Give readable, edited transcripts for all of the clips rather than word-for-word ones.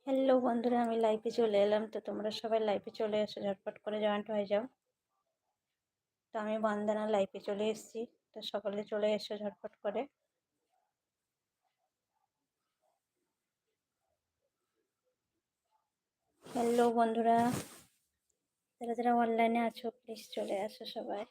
Hello বন্ধুরা, আমি লাইভে চলে এলাম। তো তোমরা সবাই লাইভে চলে এসো, ঝটপট করে জয়েন্ট হয়ে যাও। তো আমি বন্দনা লাইভে চলে এসেছি। তো সকলে চলে এসো ঝটপট করে। হ্যালো বন্ধুরা, যারা যারা অনলাইনে আছো প্লিজ চলে আসো সবাই।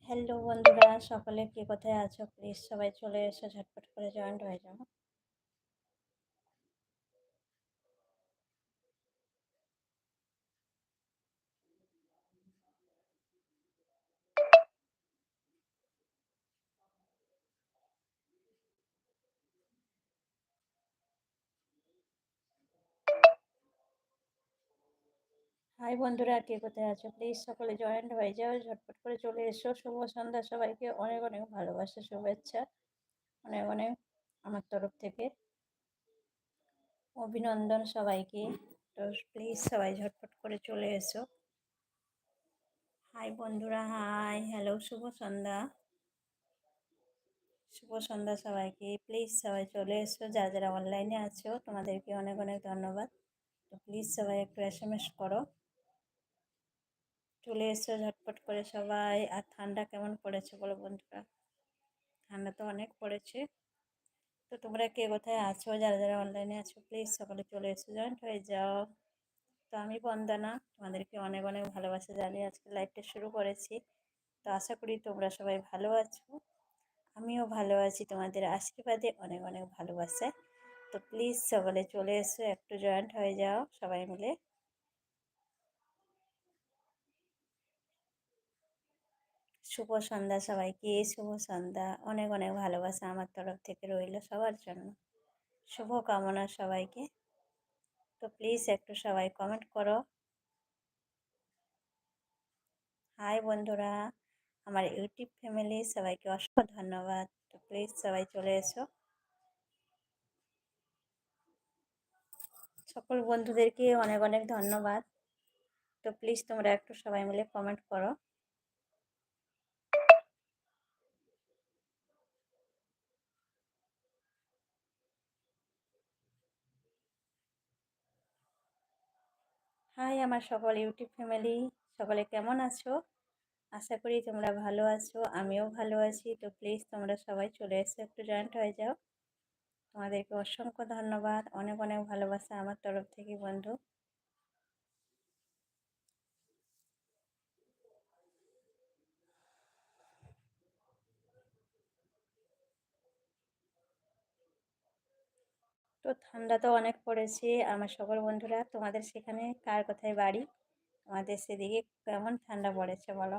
হ্যালো বন্ধুরা, সকলে কে কোথায় আছো প্লিজ সবাই চলে এসো, ঝটপট করে জয়েন্ট হয়ে যাও। হাই বন্ধুরা, কে কোথায় আছো প্লিজ সকলে জয়েন্ট হয়ে যাও, ঝটপট করে চলে এসো। শুভ সন্ধ্যা সবাইকে, অনেক অনেক ভালোবাসা, শুভেচ্ছা অনেক অনেক আমার তরফ থেকে, অভিনন্দন সবাইকে। তো প্লিজ সবাই ঝটপট করে চলে এসো। হাই বন্ধুরা, হাই, হ্যালো, শুভ সন্ধ্যা। শুভ সন্ধ্যা সবাইকে, প্লিজ সবাই চলে এসো। যারা যারা অনলাইনে আছো তোমাদেরকে অনেক অনেক ধন্যবাদ। তো প্লিজ সবাই একটু এসএমএস করো, চলে এসো ঝটপট করে সবাই। আর ঠান্ডা কেমন পড়েছে বলো বন্ধুরা? ঠান্ডা তো অনেক পড়েছে। তো তোমরা কে কোথায় আছো, যারা যারা অনলাইনে আছো প্লিজ সকলে চলে এসো, জয়েন্ট হয়ে যাও। তো আমি বন্দনা, তোমাদেরকে অনেক অনেক ভালোবাসা জানিয়ে আজকে লাইভটা শুরু করেছি। তো আশা করি তোমরা সবাই ভালো আছো, আমিও ভালো আছি তোমাদের আশীর্বাদে, অনেক অনেক ভালোবাসায়। তো প্লিজ সকলে চলে এসো, একটু জয়েন্ট হয়ে যাও সবাই মিলে। শুভ সন্ধ্যা সবাইকে, শুভ সন্ধ্যা, অনেক অনেক ভালোবাসা আমার তরফ থেকে রইল সবার জন্য, শুভ কামনা সবাইকে। তো প্লিজ একটু সবাই কমেন্ট করো। হাই বন্ধুরা, আমার ইউটিউব ফ্যামিলি সবাইকে অসংখ্য ধন্যবাদ। তো প্লিজ সবাই চলে এসো। সকল বন্ধুদেরকে অনেক অনেক ধন্যবাদ। তো প্লিজ তোমরা একটু সবাই মিলে কমেন্ট করো। হাই আমার সকল ইউটিউব ফ্যামিলি, সকলে কেমন আছো? আশা করি তোমরা ভালো আছো, আমিও ভালো আছি। তো প্লিজ তোমরা সবাই চলে এসো, একটু জয়েন্ট হয়ে যাও। তোমাদেরকে অসংখ্য ধন্যবাদ, অনেক অনেক ভালোবাসা আমার তরফ থেকে বন্ধু। তো ঠান্ডা তো অনেক পড়েছে আমার সকল বন্ধুরা। তোমাদের সেখানে কার কোথায় বাড়ি, তোমাদের সেদিকে কেমন ঠান্ডা পড়েছে বলো?